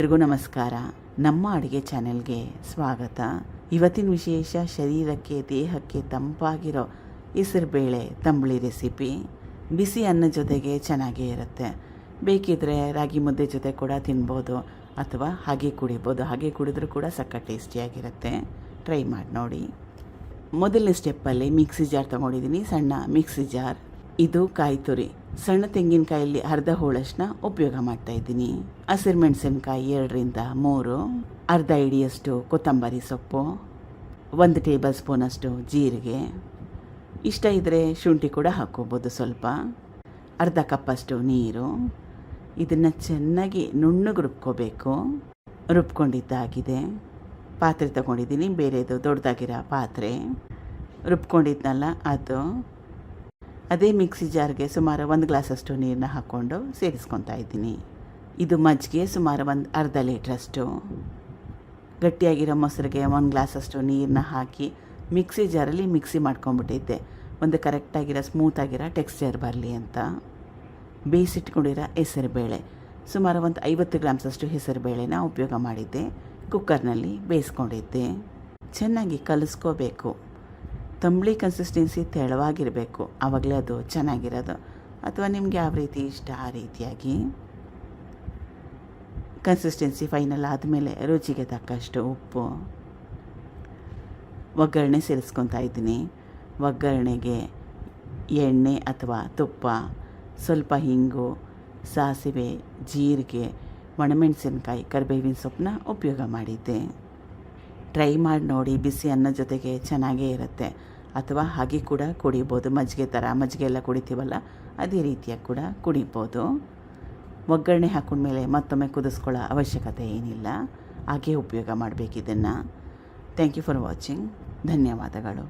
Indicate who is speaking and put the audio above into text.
Speaker 1: ಎಲ್ರಿಗೂ ನಮಸ್ಕಾರ. ನಮ್ಮ ಅಡುಗೆ ಚಾನೆಲ್ಗೆ ಸ್ವಾಗತ. ಇವತ್ತಿನ ವಿಶೇಷ ಶರೀರಕ್ಕೆ ದೇಹಕ್ಕೆ ತಂಪಾಗಿರೋ ಹೆಸರುಬೇಳೆ ತಂಬುಳಿ ರೆಸಿಪಿ. ಬಿಸಿ ಅನ್ನ ಜೊತೆಗೆ ಚೆನ್ನಾಗೇ ಇರುತ್ತೆ. ಬೇಕಿದ್ರೆ ರಾಗಿ ಮುದ್ದೆ ಜೊತೆ ಕೂಡ ತಿನ್ಬೋದು ಅಥವಾ ಹಾಗೆ ಕುಡಿಬೋದು. ಹಾಗೆ ಕುಡಿದ್ರೂ ಕೂಡ ಸಕ್ಕ ಟೇಸ್ಟಿಯಾಗಿರುತ್ತೆ. ಟ್ರೈ ಮಾಡಿ ನೋಡಿ. ಮೊದಲನೇ ಸ್ಟೆಪ್ಪಲ್ಲಿ ಮಿಕ್ಸಿ ಜಾರ್ ತೊಗೊಂಡಿದ್ದೀನಿ, ಸಣ್ಣ ಮಿಕ್ಸಿ ಜಾರ್. ಇದು ಕಾಯಿ ತುರಿ, ಸಣ್ಣ ತೆಂಗಿನಕಾಯಲ್ಲಿ ಅರ್ಧ ಹೋಳಷ್ಟನ್ನ ಉಪಯೋಗ ಮಾಡ್ತಾಯಿದ್ದೀನಿ. ಹಸಿರು ಮೆಣಸಿನ್ಕಾಯಿ 2ರಿಂದ 3, ಅರ್ಧ ಹಿಡಿಯಷ್ಟು ಕೊತ್ತಂಬರಿ ಸೊಪ್ಪು, 1 ಟೇಬಲ್ ಸ್ಪೂನಷ್ಟು ಜೀರಿಗೆ, ಇಷ್ಟ ಇದ್ದರೆ ಶುಂಠಿ ಕೂಡ ಹಾಕ್ಕೋಬೋದು ಸ್ವಲ್ಪ, ಅರ್ಧ ಕಪ್ಪಷ್ಟು ನೀರು. ಇದನ್ನು ಚೆನ್ನಾಗಿ ನುಣ್ಣಗೆ ರುಬ್ಕೋಬೇಕು. ರುಬ್ಕೊಂಡಿದ್ದಾಗಿದೆ. ಪಾತ್ರೆ ತಗೊಂಡಿದ್ದೀನಿ, ಬೇರೆದು ದೊಡ್ಡದಾಗಿರೋ ಪಾತ್ರೆ. ರುಬ್ಕೊಂಡಿದ್ನಲ್ಲ ಅದು. ಅದೇ ಮಿಕ್ಸಿ ಜಾರ್ಗೆ ಸುಮಾರು 1 ಗ್ಲಾಸಷ್ಟು ನೀರನ್ನ ಹಾಕ್ಕೊಂಡು ಸೇರಿಸ್ಕೊತಾ ಇದ್ದೀನಿ. ಇದು ಮಜ್ಜಿಗೆ ಸುಮಾರು 1 ಅರ್ಧ ಲೀಟ್ರಷ್ಟು. ಗಟ್ಟಿಯಾಗಿರೋ ಮೊಸರಿಗೆ 1 ಗ್ಲಾಸಷ್ಟು ನೀರನ್ನ ಹಾಕಿ ಮಿಕ್ಸಿ ಜಾರಲ್ಲಿ ಮಿಕ್ಸಿ ಮಾಡ್ಕೊಂಬಿಟ್ಟಿದ್ದೆ, ಒಂದು ಕರೆಕ್ಟಾಗಿರೋ ಸ್ಮೂತಾಗಿರೋ ಟೆಕ್ಸ್ಚರ್ ಬರಲಿ ಅಂತ. ಬೇಯಿಸಿಟ್ಕೊಂಡಿರೋ ಹೆಸರುಬೇಳೆ ಸುಮಾರು 50 ಗ್ರಾಮ್ಸಷ್ಟು ಹೆಸರುಬೇಳೆನ ಉಪಯೋಗ ಮಾಡಿದ್ದೆ. ಕುಕ್ಕರ್ನಲ್ಲಿ ಬೇಯಿಸ್ಕೊಂಡಿದ್ದೆ. ಚೆನ್ನಾಗಿ ಕಲಿಸ್ಕೋಬೇಕು. ತಂಬುಳಿ ಕನ್ಸಿಸ್ಟೆನ್ಸಿ ತೆಳುವಾಗಿರಬೇಕು, ಆವಾಗಲೇ ಅದು ಚೆನ್ನಾಗಿರೋದು. ಅಥವಾ ನಿಮ್ಗೆ ಯಾವ ರೀತಿ ಇಷ್ಟ ಆ ರೀತಿಯಾಗಿ ಕನ್ಸಿಸ್ಟೆನ್ಸಿ ಫೈನಲ್ ಆದಮೇಲೆ ರುಚಿಗೆ ತಕ್ಕಷ್ಟು ಉಪ್ಪು. ಒಗ್ಗರಣೆ ಸೇರಿಸ್ಕೊತಾ ಇದ್ದೀನಿ. ಒಗ್ಗರಣೆಗೆ ಎಣ್ಣೆ ಅಥವಾ ತುಪ್ಪ, ಸ್ವಲ್ಪ ಹಿಂಗು, ಸಾಸಿವೆ, ಜೀರಿಗೆ, ಒಣಮೆಣಸಿನ್ಕಾಯಿ, ಕರಿಬೇವಿನ ಸೊಪ್ಪನ್ನ ಉಪಯೋಗ ಮಾಡಿದ್ದೆ. ಟ್ರೈ ಮಾಡಿ ನೋಡಿ. ಬಿಸಿ ಅನ್ನ ಜೊತೆಗೆ ಚೆನ್ನಾಗೇ ಇರುತ್ತೆ. ಅಥವಾ ಹಾಗೆ ಕೂಡ ಕುಡಿಬೋದು. ಮಜ್ಜಿಗೆ ಥರ, ಮಜ್ಜಿಗೆ ಎಲ್ಲ ಕುಡಿತೀವಲ್ಲ ಅದೇ ರೀತಿಯಾಗಿ ಕೂಡ ಕುಡಿಬೋದು. ಒಗ್ಗರಣೆ ಹಾಕೊಂಡ್ಮೇಲೆ ಮತ್ತೊಮ್ಮೆ ಕುದಿಸ್ಕೊಳ್ಳೋ ಅವಶ್ಯಕತೆ ಏನಿಲ್ಲ. ಹಾಗೆ ಉಪಯೋಗ ಮಾಡಬೇಕಿದನ್ನು. Thank you for watching. ಧನ್ಯವಾದಗಳು.